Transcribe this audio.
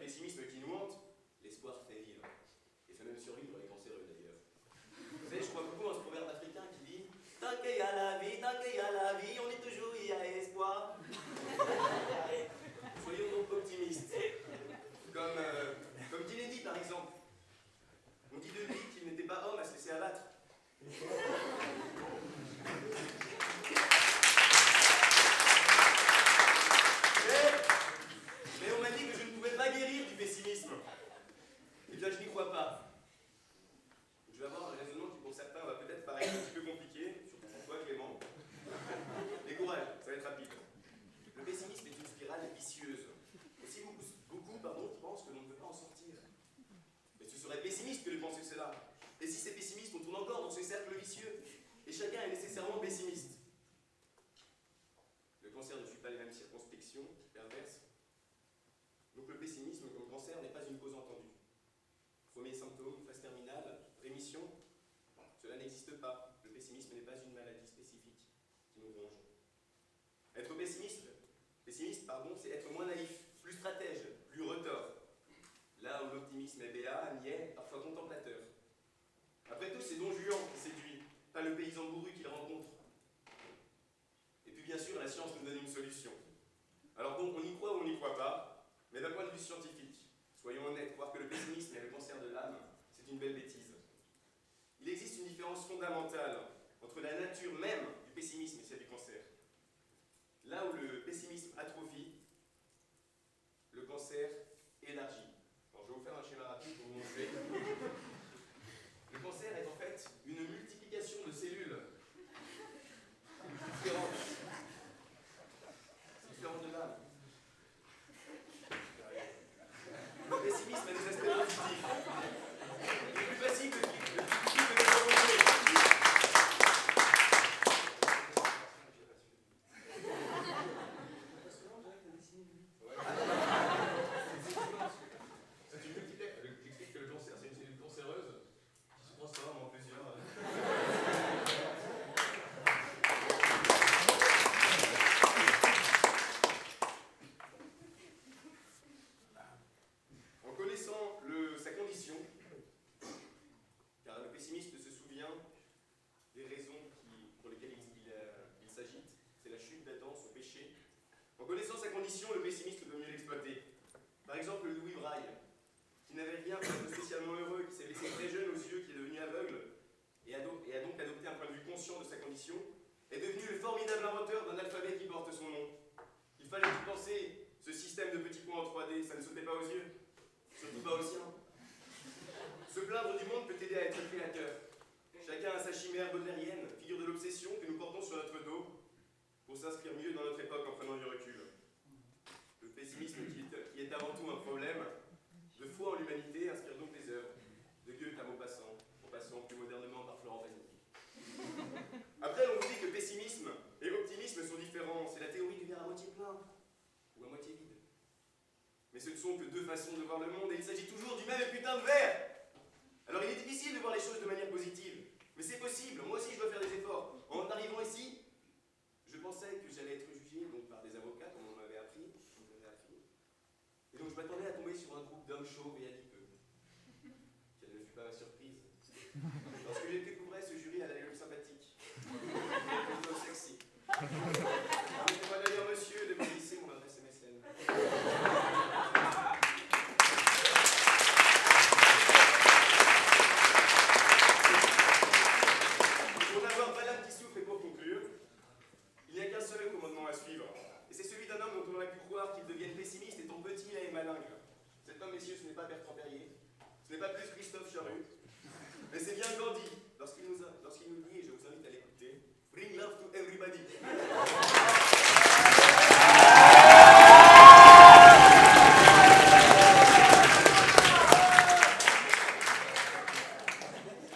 pessimisme qui nous hante, l'espoir fait vivre. Et fait même survivre les cancéreux d'ailleurs. Vous savez, je crois beaucoup en ce proverbe africain qui dit « Tant qu'il y a la vie, on est toujours, il y a espoir. » Soyons donc optimistes. Comme Kennedy par exemple. On dit de lui qu'il n'était pas homme à se laisser abattre. Mais on m'a dit que je ne pouvais pas guérir du pessimisme. Eh bien, je n'y crois pas. Je vais avoir un raisonnement qui, pour certains, va peut-être paraître un petit peu compliqué, surtout pour toi, Clément. Mais courage, ça va être rapide. Le pessimisme est une spirale vicieuse. Aussi beaucoup pensent que l'on ne peut pas en sortir. Mais ce serait pessimiste que de penser cela. Et si c'est pessimiste, on tourne encore dans ce cercle vicieux. Et chacun est nécessairement pessimiste. Le cancer ne suit pas les mêmes circonspections perverses. Donc le pessimisme comme cancer n'est pas une cause entendue. Premier symptôme, phase terminale, rémission, cela n'existe pas. Le pessimisme n'est pas une maladie spécifique qui nous ronge. Être pessimiste, c'est être moins naïf, plus stratège, plus retors. Là où l'optimisme est béat, niais, parfois contemplateur. Après tout, c'est Don Juan qui séduit, pas le paysan bourru qu'il rencontre. Et puis bien sûr, la science nous donne une solution. Alors donc, on y croit ou on n'y croit pas, mais d'un point de vue scientifique, soyons honnêtes, croire que le pessimisme est le cancer de l'âme, c'est une belle bêtise. Il existe une différence fondamentale entre la nature même du pessimisme et celle du cancer. Là où le pessimisme atrophie, le cancer élargit. Alors, je vais vous faire un schéma rapide pour vous montrer. Le cancer est en fait une multiplication de cellules différentes. C'est différent de l'âme. Le pessimisme a des aspects positifs. Il est plus facile de développer. C'est une multiplication. J'explique que le cancer, c'est une cellule cancéreuse qui se transforme en plusieurs. En connaissant sa condition, car le pessimiste se souvient des raisons pour lesquelles il s'agite, c'est la chute d'Adam, son péché. En connaissant sa condition, le pessimiste peut mieux l'exploiter. Par exemple, Louis Braille, qui n'avait rien fait de spécialement heureux, qui s'est laissé très jeune aux yeux, qui est devenu aveugle, et a donc adopté un point de vue conscient de sa condition, est devenu le formidable inventeur d'un alphabet qui porte son nom. Il fallait y penser, ce système de petits points en 3D, ça ne sautait pas aux yeux, surtout pas aux siens. Se plaindre du monde peut aider à être créateur. Chacun a sa chimère baudelairienne, figure de l'obsession que nous portons sur notre dos, pour s'inscrire mieux dans notre époque en prenant du recul. Le pessimisme qui est avant tout un problème de foi en l'humanité inspire donc des œuvres, de Goethe à Maupassant, en passant plus modernement par Florent Pagny. Après, on vous dit que pessimisme et optimisme sont différents. C'est la théorie du verre à moitié plein ou à moitié vide. Mais ce ne sont que deux façons de voir le monde et il s'agit toujours du même putain de verre. Alors il est difficile de voir les choses de manière positive, mais c'est possible. Moi aussi je dois faire des efforts. En arrivant ici, je pensais que j'allais être jugé donc, par des avocats, comme on m'avait appris. Et donc je m'attendais à tomber sur un groupe d'hommes chauves et adipeux. Quelle ne fut pas ma surprise. Lorsque j'ai découvert ce jury à l'allure sympathique. Plutôt sexy. Permettez-moi d'ailleurs, monsieur, de me glisser mon adresse MSN. Pour n'avoir pas l'âme qui souffre et pour conclure, il n'y a qu'un seul commandement à suivre. Et c'est celui d'un homme dont on aurait pu croire qu'il devienne pessimiste étant petit, laid et malingue. Cet homme, messieurs, ce n'est pas Bertrand Perrier, ce n'est pas plus Christophe Charut, mais c'est bien Gandhi.